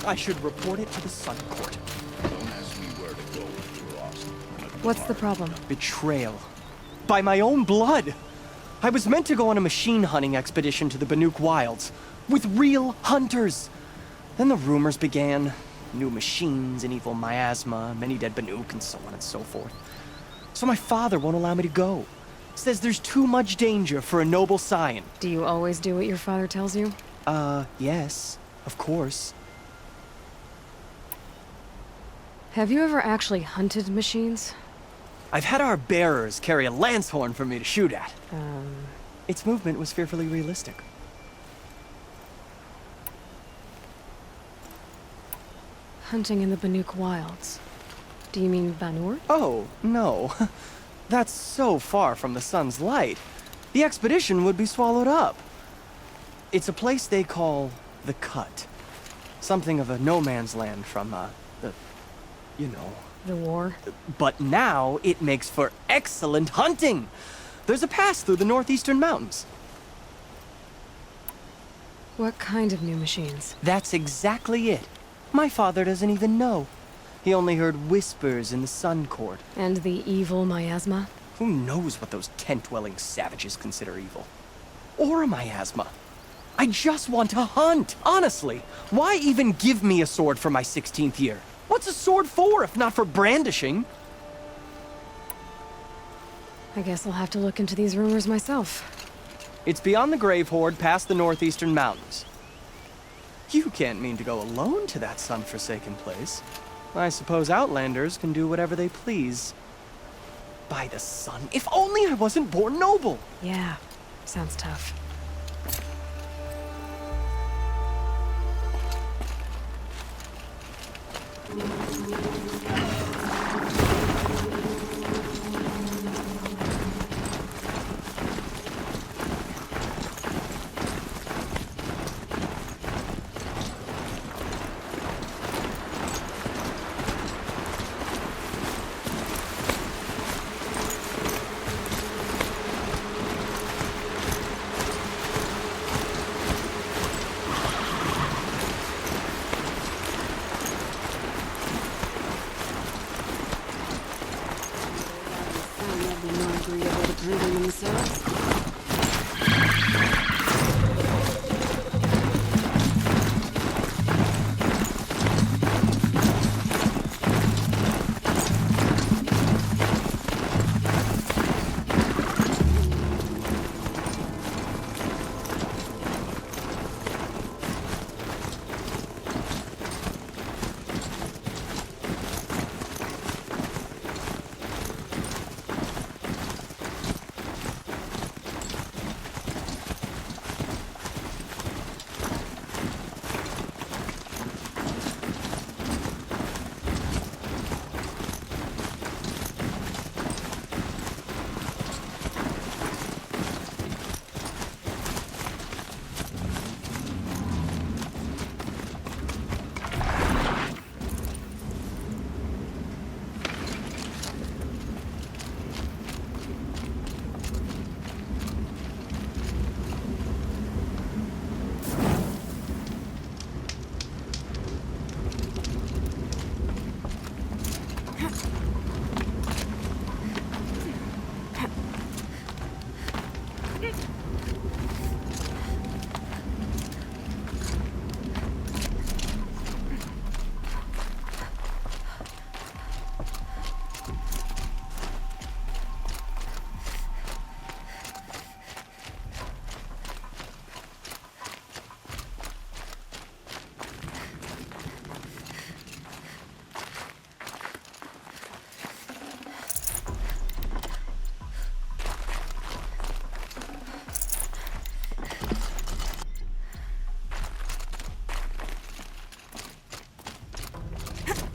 I should report it to the Sun Court. Don't ask me where to go if you're lost. What's the problem? Betrayal. By my own blood. I was meant to go on a machine hunting expedition to the Banuk Wilds. With real hunters. Then the rumors began. New machines, an evil miasma, many dead Banuk, and so on and so forth. So my father won't allow me to go. Says there's too much danger for a noble scion. Do you always do what your father tells you? Yes. Of course. Have you ever actually hunted machines? I've had our bearers carry a lance horn for me to shoot at. Its movement was fearfully realistic. Hunting in the Banuk Wilds. Do you mean Vanur? Oh, no. That's so far from the sun's light. The expedition would be swallowed up. It's a place they call the Cut. Something of a no-man's land from, you know. The war? But now it makes for excellent hunting. There's a pass through the northeastern mountains. What kind of new machines? That's exactly it. My father doesn't even know. He only heard whispers in the Sun Court. And the evil miasma? Who knows what those tent-dwelling savages consider evil? Or a miasma. I just want to hunt, honestly. Why even give me a sword for my 16th year? What's a sword for if not for brandishing? I guess I'll have to look into these rumors myself. It's beyond the Grave Horde, past the northeastern mountains. You can't mean to go alone to that sun-forsaken place. I suppose Outlanders can do whatever they please. By the sun, if only I wasn't born noble! Yeah, sounds tough.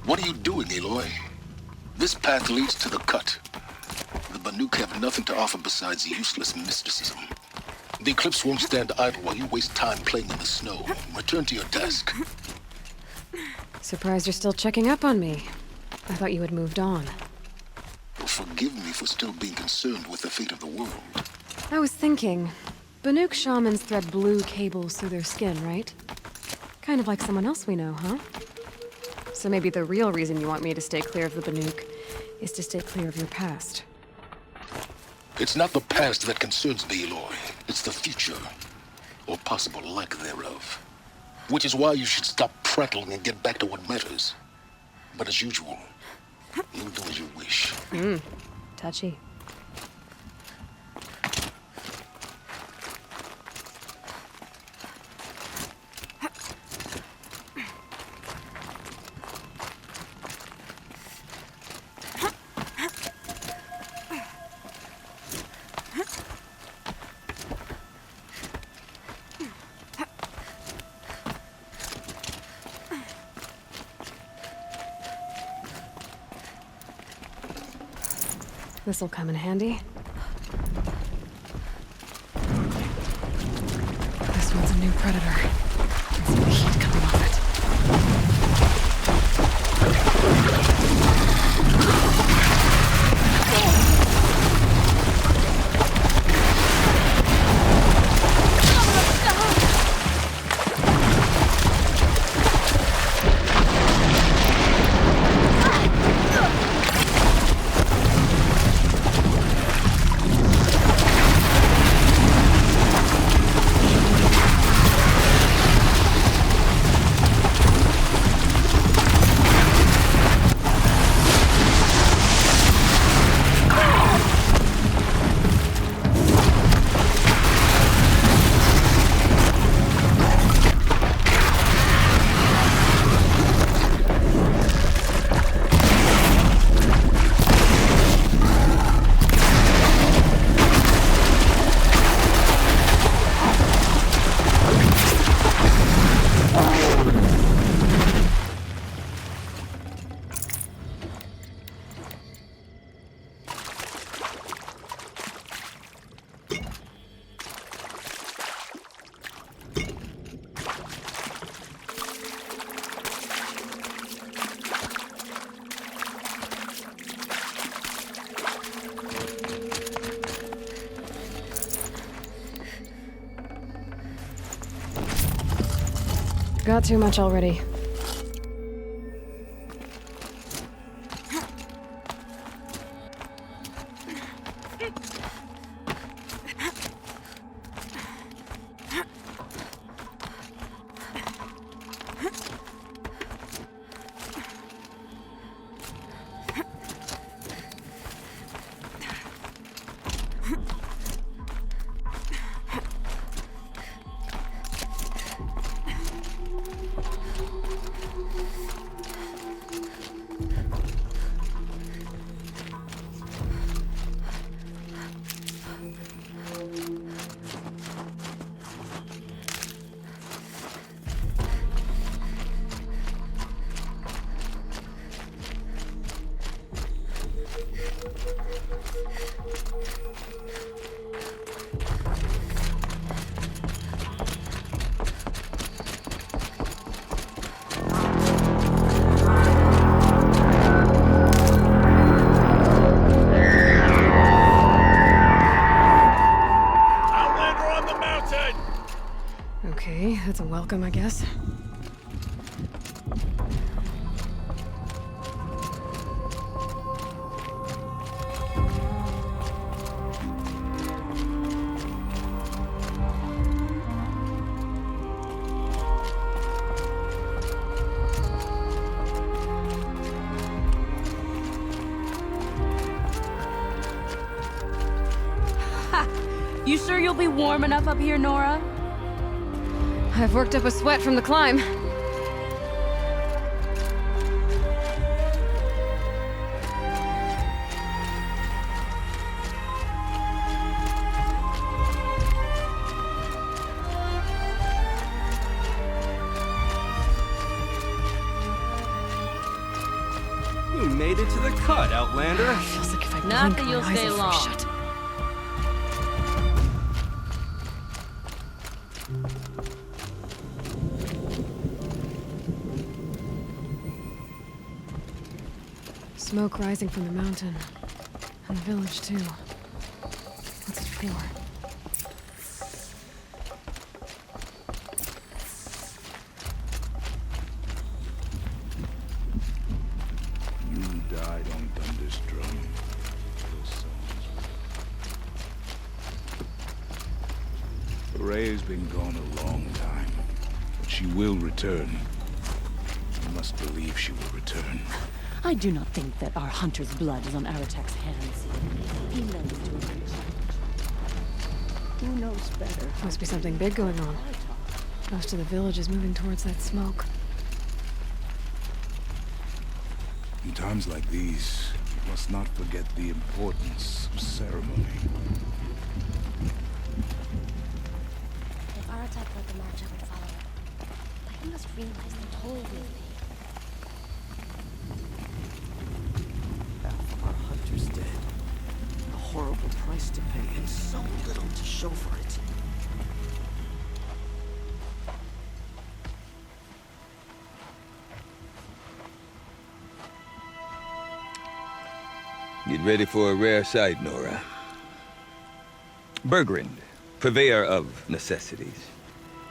What are you doing, Aloy? This path leads to the Cut. The Banuk have nothing to offer besides useless mysticism. The Eclipse won't stand idle while you waste time playing in the snow. Return to your desk. Surprised you're still checking up on me. I thought you had moved on. Forgive me for still being concerned with the fate of the world. I was thinking, Banuk shamans thread blue cables through their skin, right? Kind of like someone else we know, huh? So maybe the real reason you want me to stay clear of the Banuk is to stay clear of your past. It's not the past that concerns me, Aloy. It's the future, or possible lack thereof. Which is why you should stop prattling and get back to what matters. But as usual, you'll do as you wish. Touchy. This'll come in handy. This one's a new predator. I can see the heat coming off it. Got too much already. Okay, that's a welcome, I guess. You sure you'll be warm enough up here, Nora? I've worked up a sweat from the climb. You made it to the cut, Outlander. Feels like if I Not blink, that my you'll eyes stay will long. shut. Smoke rising from the mountain. And the village, too. What's it for? died on Thunder's drum. Those songs. Rhea's been gone a long time, but she will return. You must believe she will return. I do not think that our hunter's blood is on Aratek's hands. He lends to a rich. Who knows better? Must be something big going on. Most of the village is moving towards that smoke. In times like these, you must not forget the importance of ceremony. If Aratek led the march, I would follow it. But he must realize the toll we'll pay. Half our hunters dead. A horrible price to pay, and so little to show for it. Get ready for a rare sight, Nora. Bergrind, purveyor of necessities.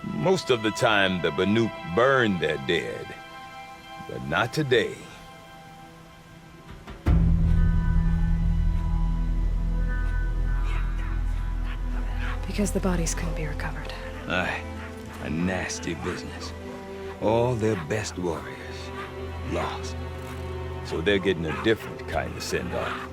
Most of the time, the Banuk burn their dead. But not today. Because the bodies couldn't be recovered. Aye, a nasty business. All their best warriors lost. So they're getting a different kind of send-off.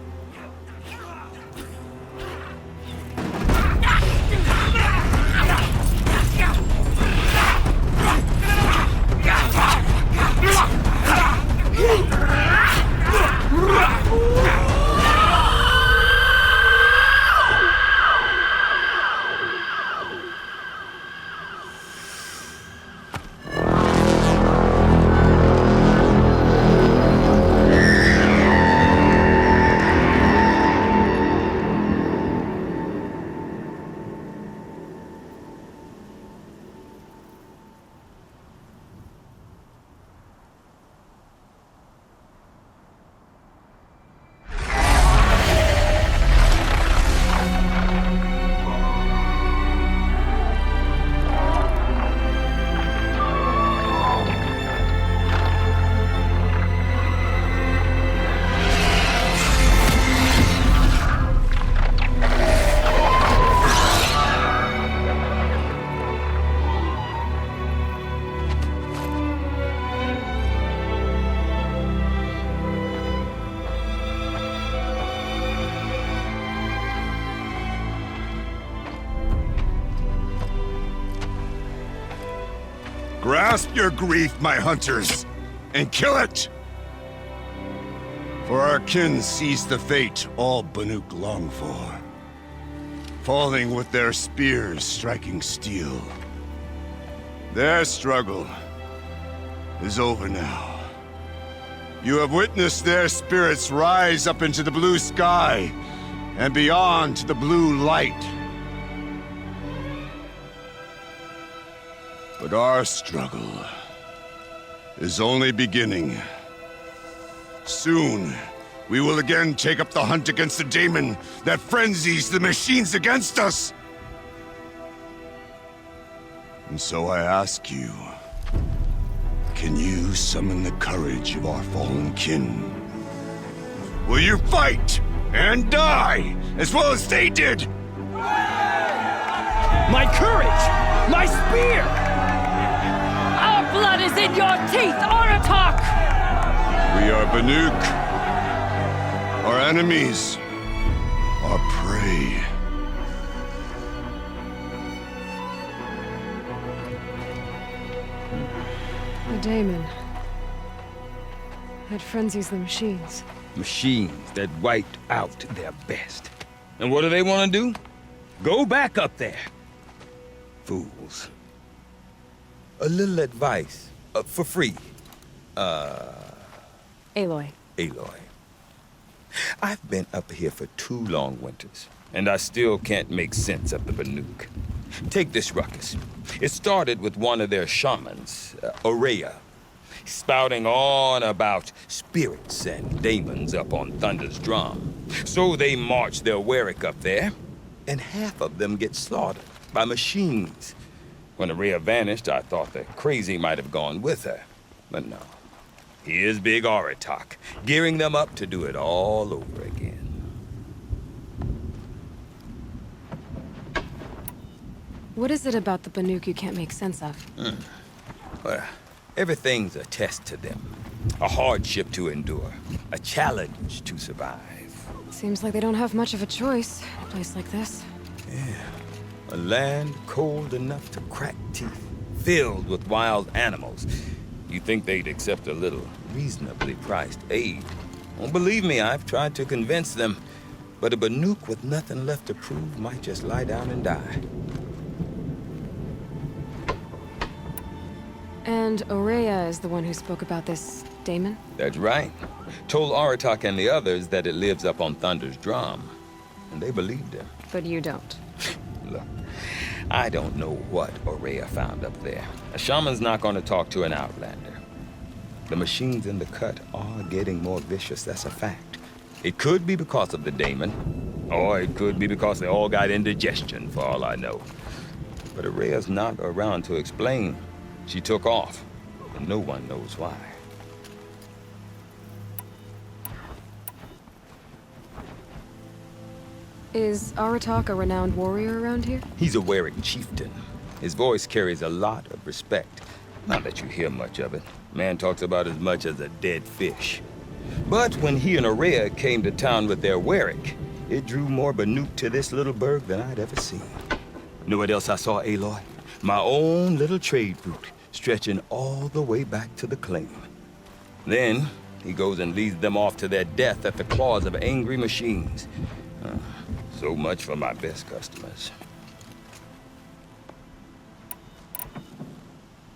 Grasp your grief, my hunters, and kill it! For our kin sees the fate all Banuk long for. Falling with their spears striking steel. Their struggle is over now. You have witnessed their spirits rise up into the blue sky and beyond to the blue light. But our struggle is only beginning. Soon, we will again take up the hunt against the daemon that frenzies the machines against us. And so I ask you, can you summon the courage of our fallen kin? Will you fight and die as well as they did? My courage! My spear! Our blood is in your teeth, Aratak! We are Banuk. Our enemies are prey. The daemon. That frenzies the machines. Machines that wiped out their best. And what do they want to do? Go back up there. Fools. A little advice, for free. Aloy. Aloy. I've been up here for 2 long winters, and I still can't make sense of the Banuk. Take this ruckus. It started with one of their shamans, Aurea, spouting on about spirits and daemons up on Thunder's drum. So they march their Warwick up there, and half of them get slaughtered by machines. When Aurea vanished, I thought the crazy might have gone with her, but no. Here's Big Aratak, gearing them up to do it all over again. What is it about the Banuk you can't make sense of? Well, everything's a test to them. A hardship to endure. A challenge to survive. Seems like they don't have much of a choice in a place like this. A land cold enough to crack teeth, filled with wild animals. You'd think they'd accept a little reasonably priced aid. Well, believe me, I've tried to convince them. But a Banuk with nothing left to prove might just lie down and die. And Ourea is the one who spoke about this daemon? That's right. Told Aratak and the others that it lives up on Thunder's drum. And they believed him. But you don't. Look, I don't know what Ourea found up there. A shaman's not going to talk to an outlander. The machines in the cut are getting more vicious, that's a fact. It could be because of the daemon, or it could be because they all got indigestion, for all I know. But Ourea's not around to explain. She took off, and no one knows why. Is Aratak a renowned warrior around here? He's a Werik chieftain. His voice carries a lot of respect. Not that you hear much of it. Man talks about as much as a dead fish. But when he and Ourea came to town with their Werik, it drew more Banuk to this little burg than I'd ever seen. You know what else I saw, Aloy? My own little trade route, stretching all the way back to the claim. Then, he goes and leads them off to their death at the claws of angry machines. So much for my best customers.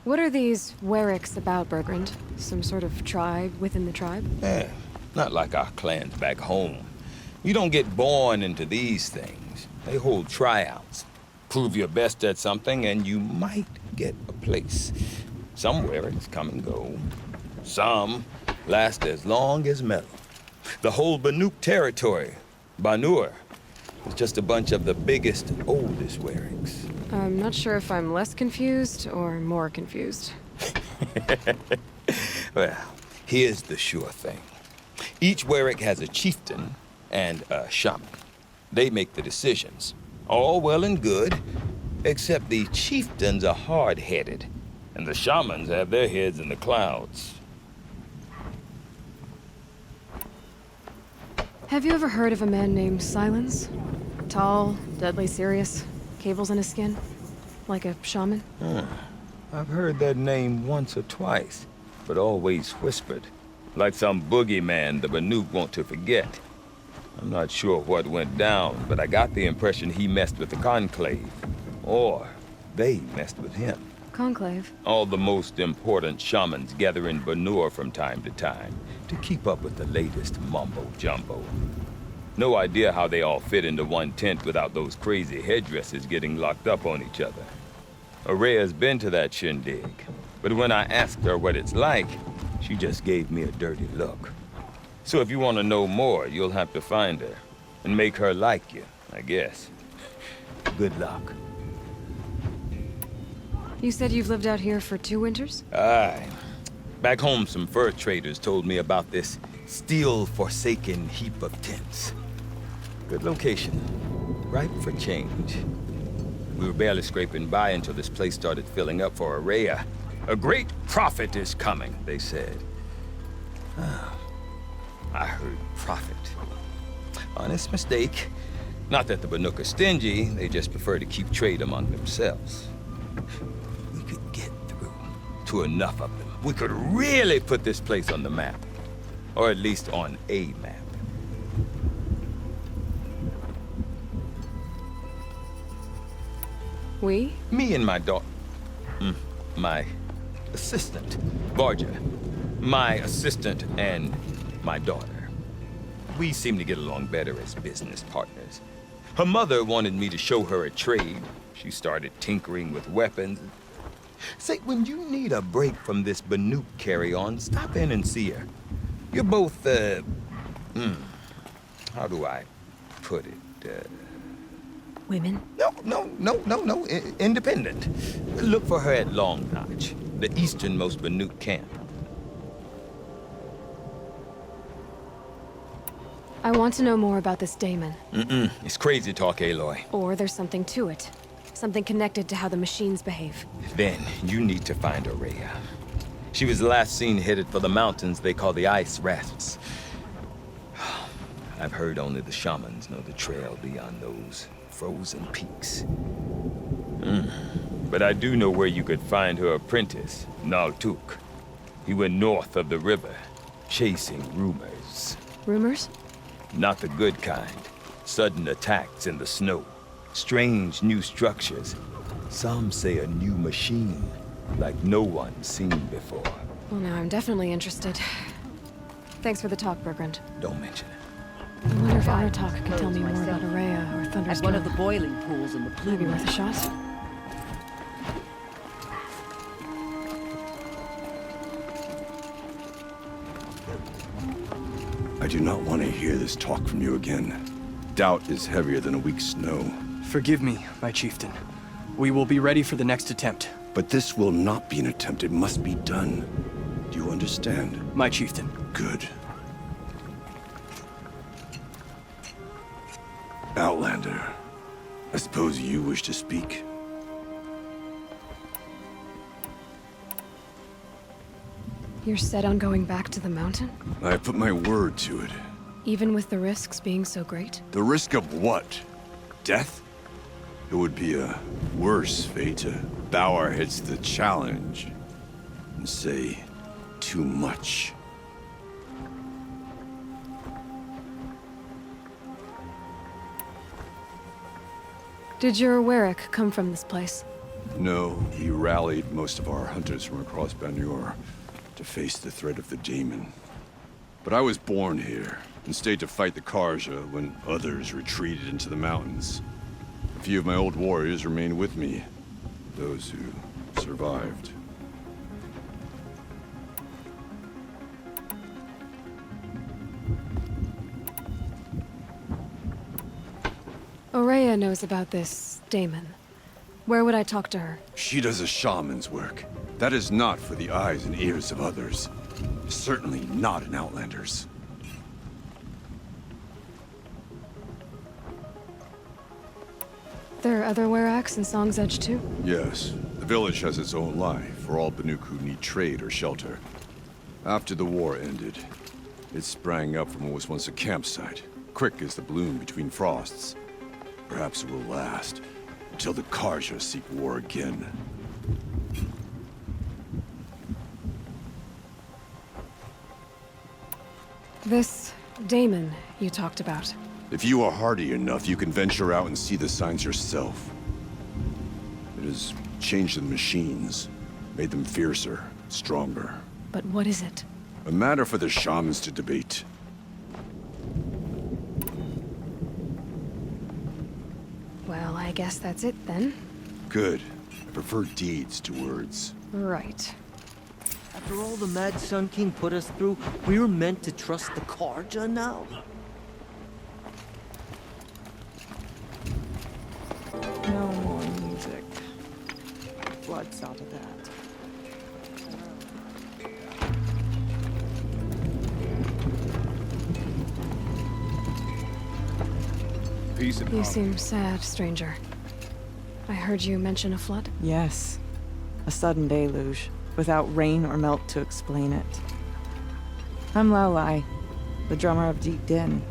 What are these Weriks about, Bergrand? Some sort of tribe within the tribe? Yeah, not like our clans back home. You don't get born into these things. They hold tryouts. Prove your best at something and you might get a place. Some Weriks come and go. Some last as long as metal. The whole Banuk territory, Banur, is just a bunch of the biggest, oldest Weriks. I'm not sure if I'm less confused or more confused. Well, here's the sure thing. Each Werik has a chieftain and a shaman. They make the decisions. All well and good, except the chieftains are hard-headed, and the shamans have their heads in the clouds. Have you ever heard of a man named Silence? Tall, deadly serious, cables in his skin, like a shaman? I've heard that name once or twice, but always whispered, like some boogeyman the Banuk want to forget. I'm not sure what went down, but I got the impression he messed with the Conclave, or they messed with him. Conclave? All the most important shamans gather in Banur from time to time to keep up with the latest mumbo-jumbo. No idea how they all fit into one tent without those crazy headdresses getting locked up on each other. Ourea's been to that shindig, but when I asked her what it's like, she just gave me a dirty look. So if you want to know more, you'll have to find her and make her like you, I guess. Good luck. You said you've lived out here for 2 winters? Aye. Back home, some fur traders told me about this steel-forsaken heap of tents. Good location. Ripe for change. We were barely scraping by until this place started filling up for Ourea. A great prophet is coming, they said. I heard prophet. Honest mistake. Not that the Banuk are stingy, they just prefer to keep trade among themselves. We could get through to enough of them. We could really put this place on the map. Or at least on a map. We? Me and my daughter. My assistant, Varja. My assistant and my daughter. We seem to get along better as business partners. Her mother wanted me to show her a trade. She started tinkering with weapons. Say, when you need a break from this Banuk carry-on, stop in and see her. You're both, how do I put it? Women? No. Independent. Look for her at Long Notch, the easternmost Banuk camp. I want to know more about this Damon. It's crazy talk, Aloy. Or there's something to it. Something connected to how the machines behave. Then you need to find Ourea. She was last seen headed for the mountains they call the Ice Rafts. I've heard only the shamans know the trail beyond those frozen peaks. But I do know where you could find her apprentice, Naltuk. He went north of the river, chasing rumors. Rumors? Not the good kind. Sudden attacks in the snow. Strange new structures. Some say a new machine, like no one's seen before. Well, now I'm definitely interested. Thanks for the talk, Bergrand. Don't mention it. I wonder if Aratak can tell me more about Ourea or Thunder's At one of Kill. the boiling pools in the Maybe plume. worth a shot. I do not want to hear this talk from you again. Doubt is heavier than a week's snow. Forgive me, my chieftain. We will be ready for the next attempt. But this will not be an attempt. It must be done. Do you understand? My chieftain. Good. Outlander, I suppose you wish to speak? You're set on going back to the mountain? I put my word to it. Even with the risks being so great? The risk of what? Death? It would be a worse fate to bow our heads to the challenge and say too much. Did your Warwick come from this place? No, he rallied most of our hunters from across Banur to face the threat of the Daemon. But I was born here and stayed to fight the Karja when others retreated into the mountains. A few of my old warriors remained with me, those who survived. Ourea knows about this Daemon. Where would I talk to her? She does a shaman's work. That is not for the eyes and ears of others. Certainly not an Outlander's. There are other Weraks in Song's Edge too? Yes. The village has its own life for all Banuk who need trade or shelter. After the war ended, it sprang up from what was once a campsite, quick as the bloom between frosts. Perhaps it will last until the Karja seek war again. This Daemon you talked about. If you are hardy enough, you can venture out and see the signs yourself. It has changed the machines, made them fiercer, stronger. But what is it? A matter for the shamans to debate. Well, I guess that's it then. Good. I prefer deeds to words. Right. After all the Mad Sun King put us through, we were meant to trust the Karja now? No more music. Blood's out of that. Peace and You harmony. seem sad, stranger. I heard you mention a flood? Yes. A sudden deluge, without rain or melt to explain it. I'm Laolai, the drummer of Deep Din.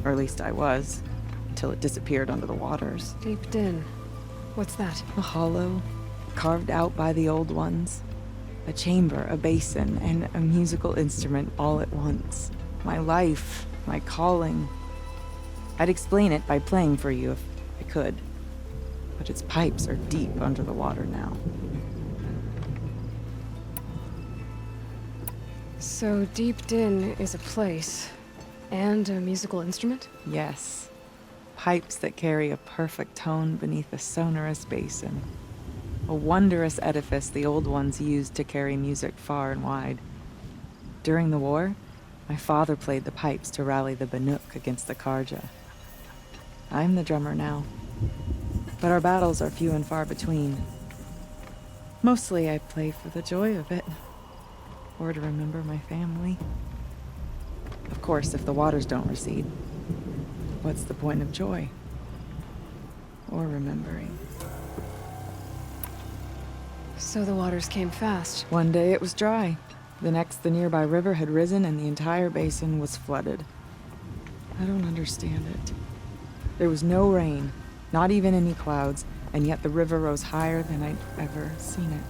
Or at least I was, until it disappeared under the waters. Deep Din. What's that? A hollow, carved out by the old ones. A chamber, a basin, and a musical instrument all at once. My life, my calling. I'd explain it by playing for you if I could. But its pipes are deep under the water now. So Deep Din is a place, and a musical instrument? Yes. Pipes that carry a perfect tone beneath a sonorous basin. A wondrous edifice the old ones used to carry music far and wide. During the war, my father played the pipes to rally the Banuk against the Karja. I'm the drummer now. But our battles are few and far between. Mostly I play for the joy of it. Or to remember my family. Of course, if the waters don't recede, what's the point of joy? Or remembering? So the waters came fast. One day it was dry. The next, the nearby river had risen and the entire basin was flooded. I don't understand it. There was no rain, not even any clouds, and yet the river rose higher than I'd ever seen it.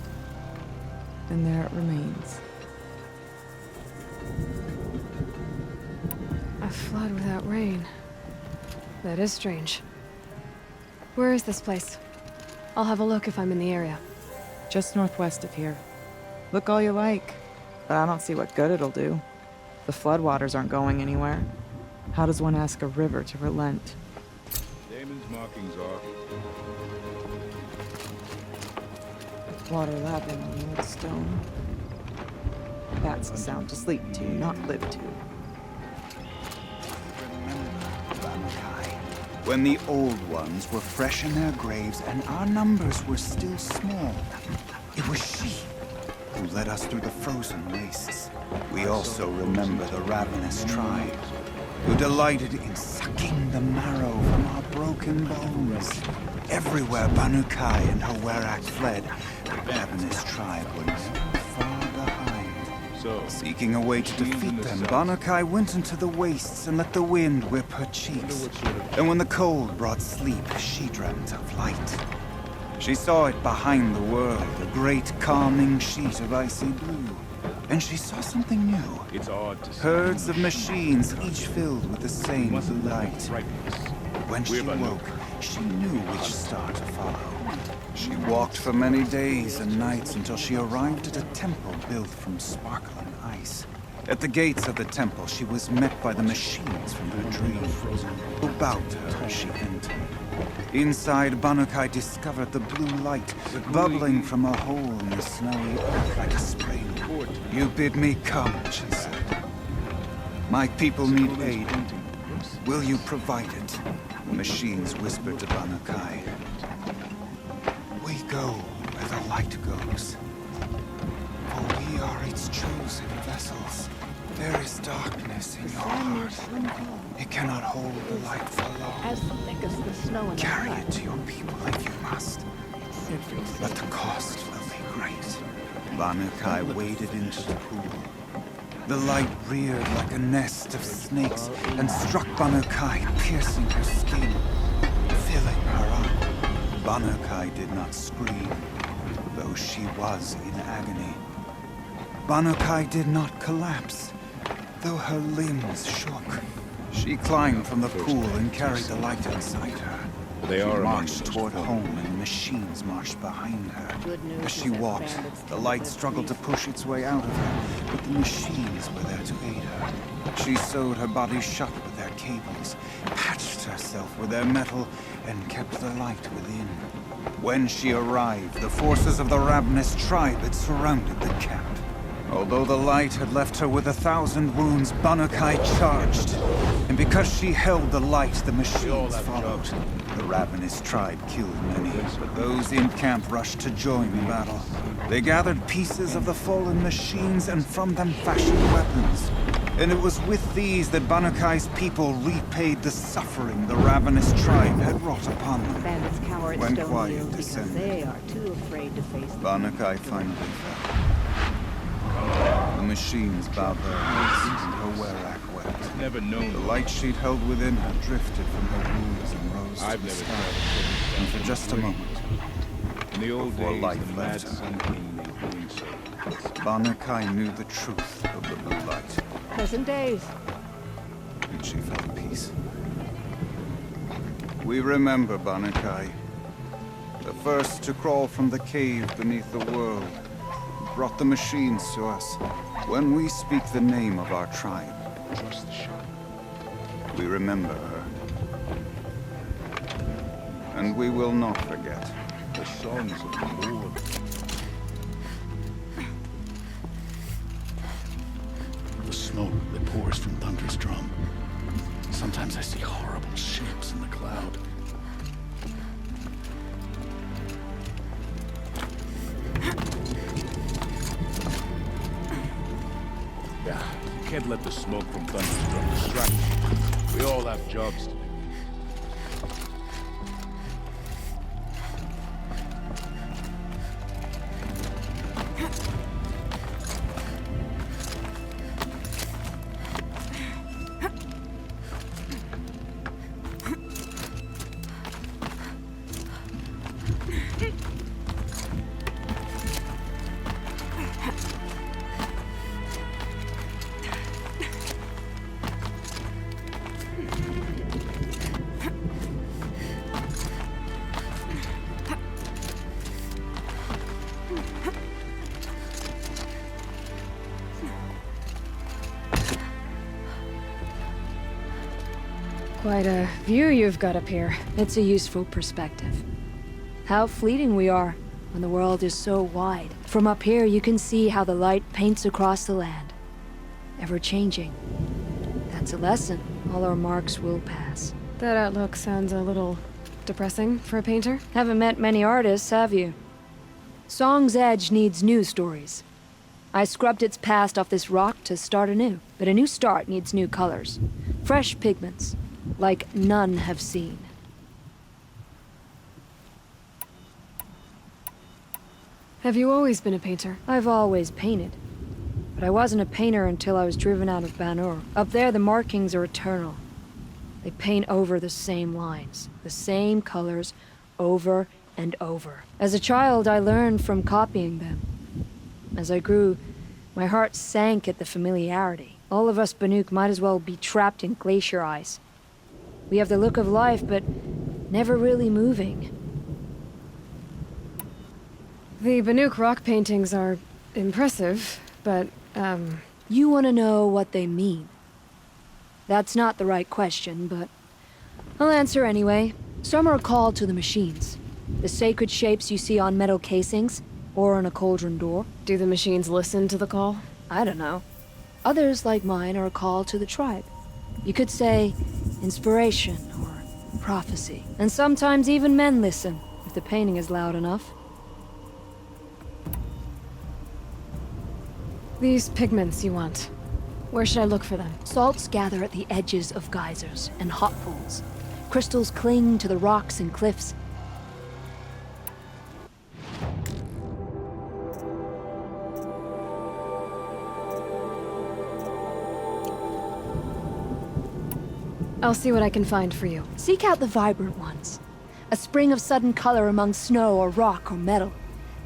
And there it remains. A flood without rain. That is strange. Where is this place? I'll have a look if I'm in the area. Just northwest of here. Look all you like, but I don't see what good it'll do. The floodwaters aren't going anywhere. How does one ask a river to relent? Damon's markings are... Water lapping on the old stone. That's a sound to sleep to, not live to. When the old ones were fresh in their graves and our numbers were still small, it was she who led us through the frozen wastes. We also remember the ravenous tribe, who delighted in sucking the marrow from our broken bones. Everywhere Banu-Kai and Hawerak fled, the ravenous tribe were never far behind. So, seeking a way to defeat them, Banu-Kai went into the wastes and let the wind whip her cheeks. And when the cold brought sleep, she dreamt of light. She saw it behind the world, a great calming sheet of icy blue. And she saw something new. It's odd to see. Herds of machines, each filled with the same blue light. When she woke, she knew which star to follow. She walked for many days and nights until she arrived at a temple built from sparkling ice. At the gates of the temple, she was met by the machines from her dream, who bowed to her as she entered. Inside, Banu-Kai discovered the blue light bubbling from a hole in the snowy earth like a spring. You bid me come, she said. My people need aid. Will you provide it? The machines whispered to Banu-Kai. We go where the light goes. For we are its chosen vessels. There is darkness in your heart. It cannot hold the light for long. As thick as the snow and Carry it to your people if you must. But the cost will be great. Banu-Kai waded into the pool. The light reared like a nest of snakes and struck Banu-Kai, piercing her skin, filling her up. Banu-Kai did not scream, though she was in agony. Banu-Kai did not collapse, though her limbs shook. She climbed from the pool and carried the light inside her. They She are marched toward home, and the machines marched behind her. As she walked, the light struggled to push its way out of her, but the machines were there to aid her. She sewed her body shut with their cables, patched herself with their metal, and kept the light within. When she arrived, the forces of the ravenous tribe had surrounded the camp. Although the light had left her with 1,000 wounds, Banu-Kai charged. And because she held the light, the machines followed. The ravenous tribe killed many, but those in camp rushed to join the battle. They gathered pieces of the fallen machines and from them fashioned weapons. And it was with these that Banu-Kai's people repaid the suffering the ravenous tribe had wrought upon them. Bandits cower at When Stonefield quiet because descended, they are too afraid to face the Banu-Kai finally fell. The machines bowed their heads, and Hawerak wept. Never known. The light she'd held within her drifted from her wounds and rose I've to the never sky. tried And for just a moment, In the old before days, life the left mad her, Sun King made doing so. Banu-Kai knew the truth of the blue light, pleasant days. and she felt peace. We remember Banu-Kai, the first to crawl from the cave beneath the world, who brought the machines to us. When we speak the name of our tribe, Trust the shot. we remember her. And we will not forget. The songs of the Lord. The smoke that pours from Thunder's drum. Sometimes I see horrible shapes in the cloud. Yeah, Can't let the smoke from Thunderstruck distract us. We all have jobs to do. Quite a view you've got up here. It's a useful perspective. How fleeting we are when the world is so wide. From up here, you can see how the light paints across the land. Ever changing. That's a lesson. All our marks will pass. That outlook sounds a little depressing for a painter. Haven't met many artists, have you? Song's Edge needs new stories. I scrubbed its past off this rock to start anew. But a new start needs new colors. Fresh pigments. Like none have seen. Have you always been a painter? I've always painted. But I wasn't a painter until I was driven out of Ban-Ur. Up there, the markings are eternal. They paint over the same lines, the same colors, over and over. As a child, I learned from copying them. As I grew, my heart sank at the familiarity. All of us Banuk might as well be trapped in glacier ice. We have the look of life, but never really moving. The Banuk rock paintings are impressive, but, You want to know what they mean? That's not the right question, but I'll answer anyway. Some are called to the machines. The sacred shapes you see on metal casings, or on a cauldron door. Do the machines listen to the call? I don't know. Others, like mine, are called to the tribe. You could say inspiration or prophecy. And sometimes even men listen, if the painting is loud enough. These pigments you want. Where should I look for them? Salts gather at the edges of geysers and hot pools. Crystals cling to the rocks and cliffs. I'll see what I can find for you. Seek out the vibrant ones. A spring of sudden color among snow or rock or metal.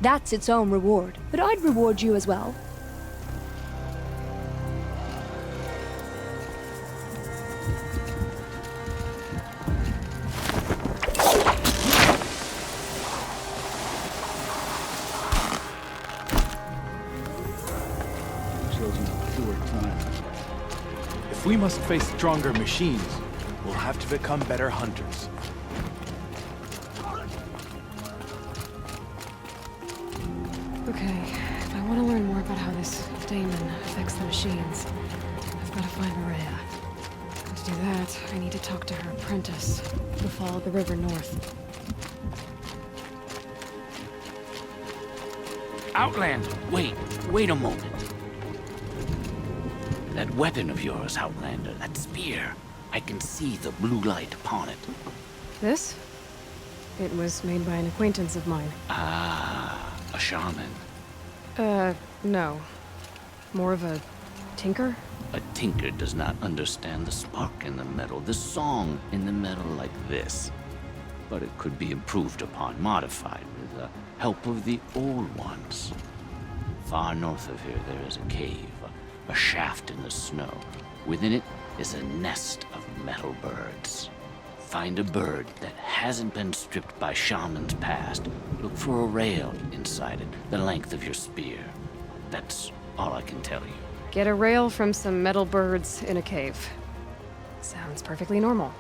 That's its own reward. But I'd reward you as well. Chosen a pure time. If we must face stronger machines, we'll have to become better hunters. Okay, if I want to learn more about how this daemon affects the machines, I've got to find Maria. And to do that, I need to talk to her apprentice, who followed the river north. Outlander, wait a moment. That weapon of yours, Outlander, that spear, I can see the blue light upon it. This? It was made by an acquaintance of mine. Ah, a shaman. No. More of a tinker? A tinker does not understand the spark in the metal, the song in the metal like this. But it could be improved upon, modified with the help of the old ones. Far north of here there is a cave, a shaft in the snow. Within it is a nest of metal birds. Find a bird that hasn't been stripped by shamans past. Look for a rail inside it, the length of your spear. That's all I can tell you. Get a rail from some metal birds in a cave. Sounds perfectly normal.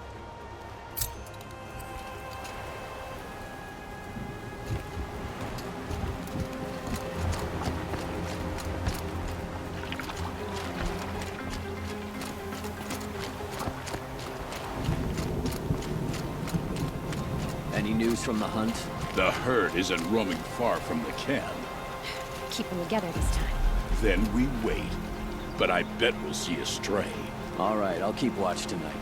Any news from the hunt? The herd isn't roaming far from the camp. Keep them together this time. Then we wait. but I bet we'll see a stray. All right, I'll keep watch tonight.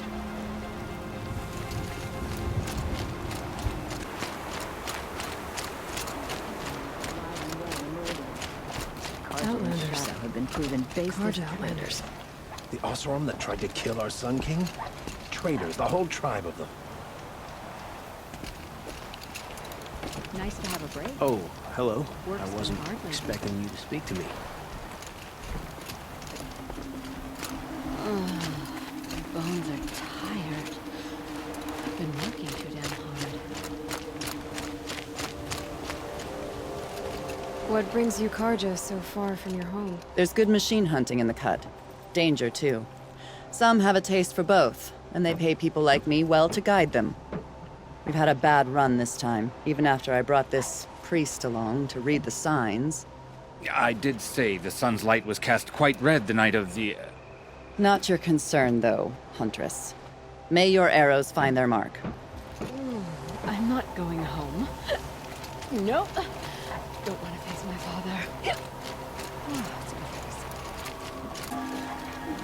Outlanders. Have been proven faceless. Carja Outlanders. The Oseram that tried to kill our Sun King? Traitors, the whole tribe of them. Nice to have a break. Oh, hello. Work's I been wasn't hard lately. expecting you to speak to me. My bones are tired. I've been working too damn hard. What brings you Carja so far from your home? There's good machine hunting in the cut. Danger, too. Some have a taste for both, and they pay people like me well to guide them. We've had a bad run this time, even after I brought this priest along to read the signs. I did say the sun's light was cast quite red the night of the... Not your concern, though, Huntress. May your arrows find their mark. I'm not going home. Nope. Don't want to face my father.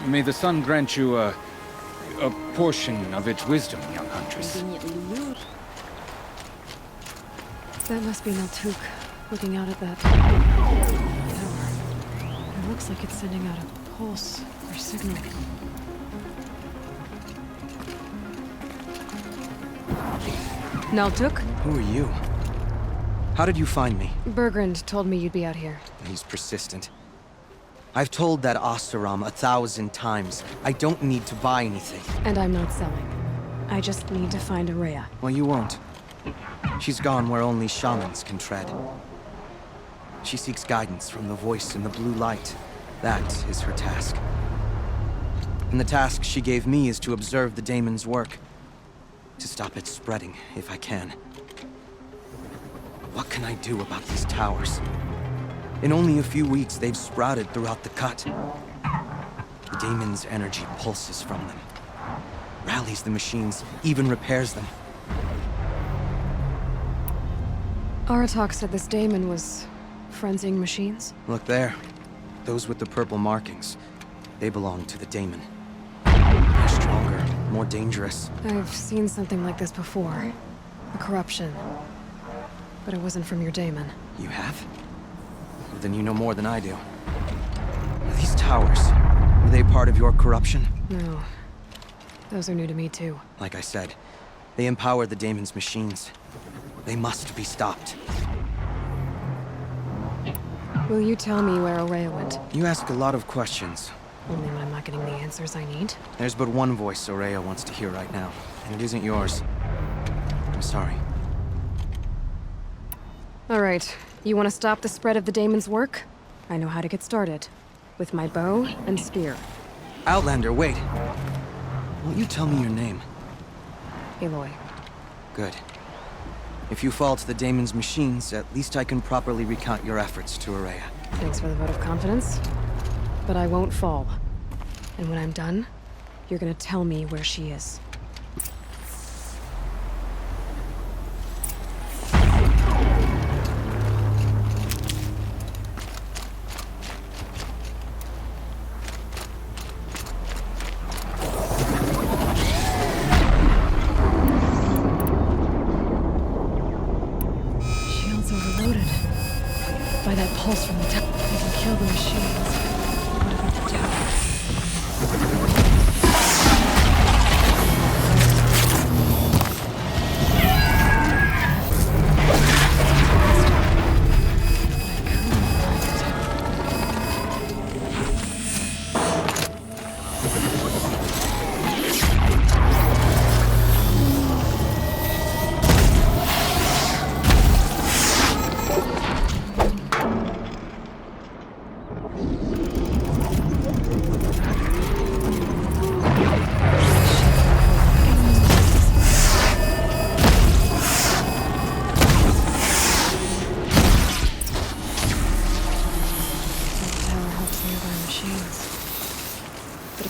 May the sun grant you a portion of its wisdom, young Huntress. That must be Naltuk, looking out at that tower. It looks like it's sending out a pulse or signal. Naltuk? Who are you? How did you find me? Bergrand told me you'd be out here. He's persistent. I've told that Oseram 1,000 times. I don't need to buy anything. And I'm not selling. I just need to find Araya. Well, you won't. She's gone where only shamans can tread. She seeks guidance from the voice in the blue light. That is her task. And the task she gave me is to observe the daemon's work. To stop it spreading, if I can. What can I do about these towers? In only a few weeks, they've sprouted throughout the cut. The daemon's energy pulses from them. Rallies the machines, even repairs them. Aratak said this daemon was frenzying machines. Look there. Those with the purple markings. They belong to the daemon. They're stronger, more dangerous. I've seen something like this before. A corruption. But it wasn't from your daemon. You have? Well, then you know more than I do. These towers, were they part of your corruption? No. Those are new to me too. Like I said, they empower the daemon's machines. They must be stopped. Will you tell me where Araya went? You ask a lot of questions. Only when I'm not getting the answers I need. There's but one voice Araya wants to hear right now, and it isn't yours. I'm sorry. All right. You want to stop the spread of the daemon's work? I know how to get started. With my bow and spear. Outlander, wait. Won't you tell me your name? Aloy. Good. If you fall to the daemon's machines, at least I can properly recount your efforts to Araya. Thanks for the vote of confidence. But I won't fall. And when I'm done, you're gonna tell me where she is. Shield's overloaded. By that pulse from the tower, they can kill the machines. What about the tower?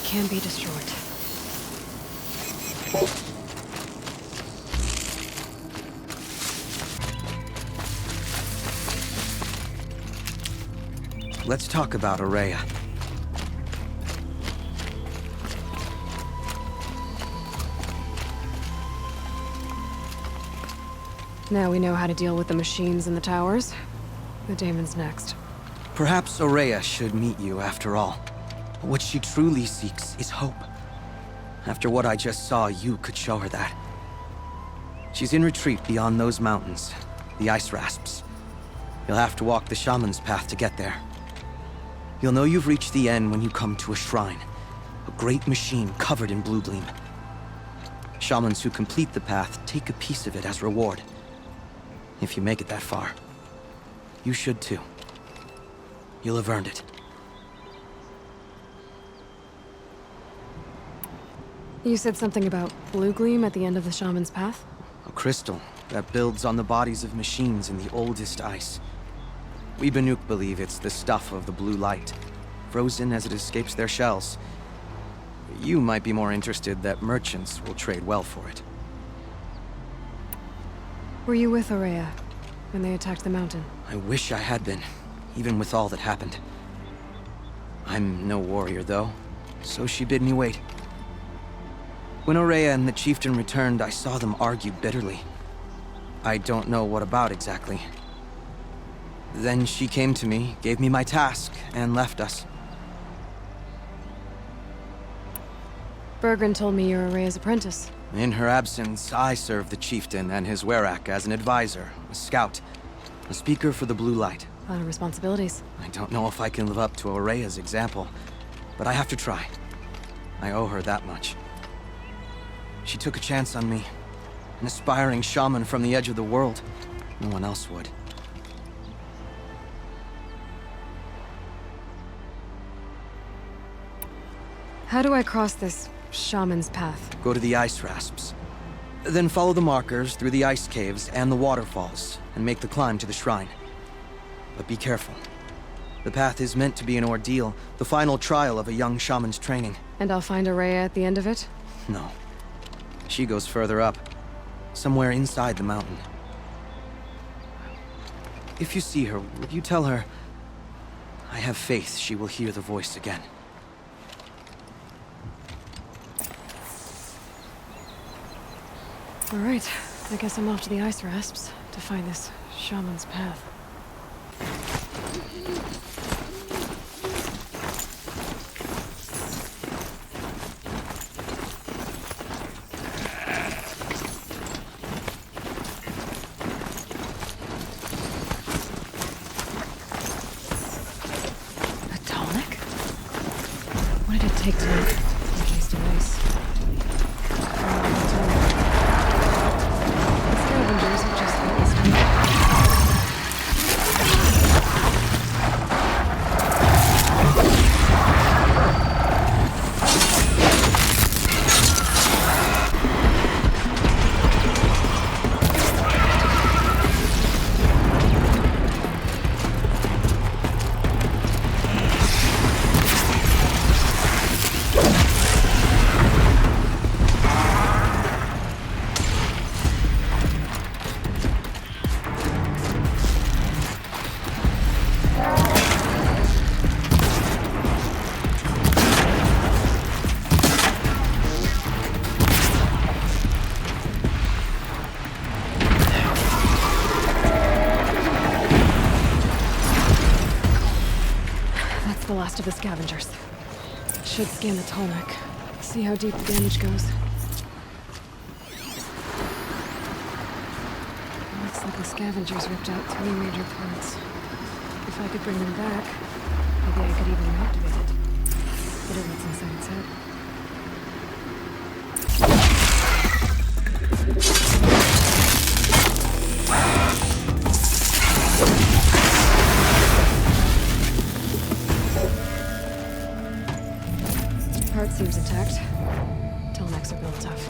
Can be destroyed. Let's talk about Araya. Now we know how to deal with the machines in the towers. The daemon's next. Perhaps Ourea should meet you after all. What she truly seeks is hope. After what I just saw, you could show her that. She's in retreat beyond those mountains, the ice rasps. You'll have to walk the shaman's path to get there. You'll know you've reached the end when you come to a shrine. A great machine covered in blue gleam. Shamans who complete the path take a piece of it as reward. If you make it that far, you should too. You'll have earned it. You said something about blue gleam at the end of the shaman's path? A crystal that builds on the bodies of machines in the oldest ice. We Banuk believe it's the stuff of the blue light, frozen as it escapes their shells. You might be more interested that merchants will trade well for it. Were you with Ourea when they attacked the mountain? I wish I had been, even with all that happened. I'm no warrior, though, so she bid me wait. When Ourea and the chieftain returned, I saw them argue bitterly. I don't know what about exactly. Then she came to me, gave me my task, and left us. Bergren told me you're Ourea's apprentice. In her absence, I served the chieftain and his werak as an advisor, a scout, a speaker for the blue light. A lot of responsibilities. I don't know if I can live up to Ourea's example, but I have to try. I owe her that much. She took a chance on me. An aspiring shaman from the edge of the world. No one else would. How do I cross this shaman's path? Go to the ice rasps. Then follow the markers through the ice caves and the waterfalls, and make the climb to the shrine. But be careful. The path is meant to be an ordeal, the final trial of a young shaman's training. And I'll find Ourea at the end of it? No. She goes further up. Somewhere inside the mountain. If you see her, would you tell her... I have faith she will hear the voice again. All right. I guess I'm off to the ice rasps to find this shaman's path. Take to it. Taste of ice. The scavengers have just got this the last of the scavengers. Should scan the Tallneck. See how deep the damage goes. Looks like the scavengers ripped out 3 major parts. If I could bring them back, maybe I could even reactivate it. Get what's inside its head. Heart seems intact. Tallnecks are built tough.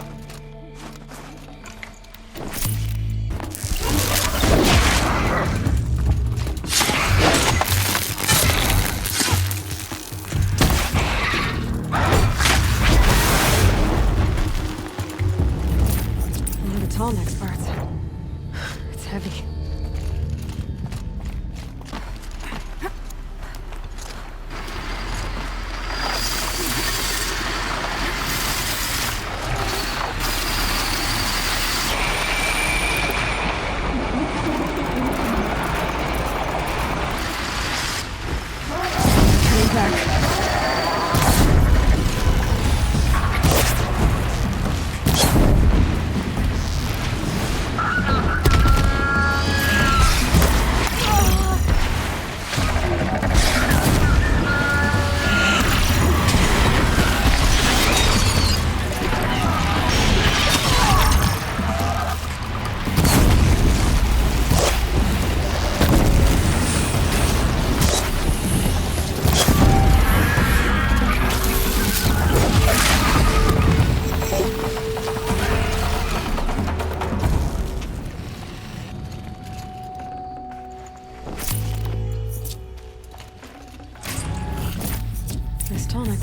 One of the Tallnecks parts. It's heavy.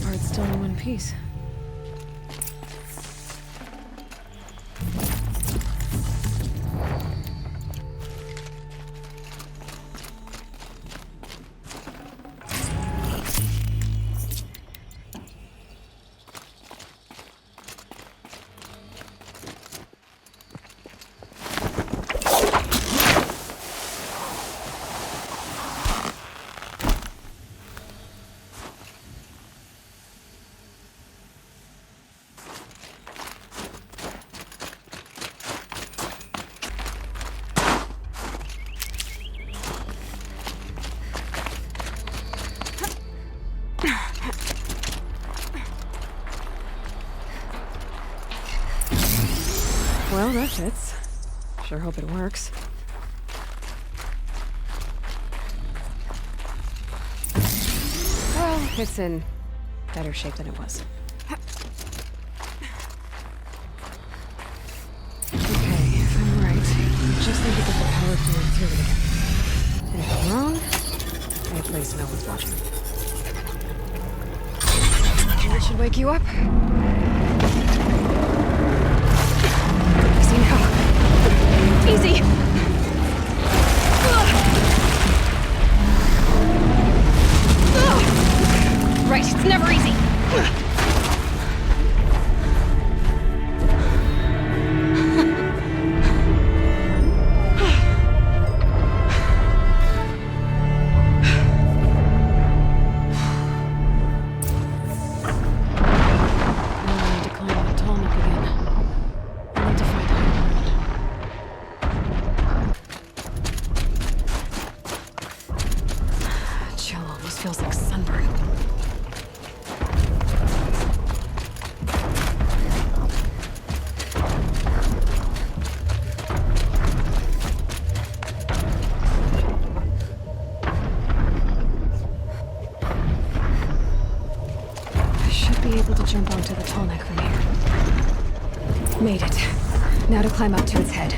part's still in one piece. Well, that fits. Sure hope it works. Well, it's in better shape than it was. Okay, if I'm right, we just need to get the power fluid through it again. And if I'm wrong, at least no one's watching. That should wake you up. Easy now. Easy! Right, it's never easy. Feels like sunburn. I should be able to jump onto the tall neck from here. Made it. Now to climb up to its head.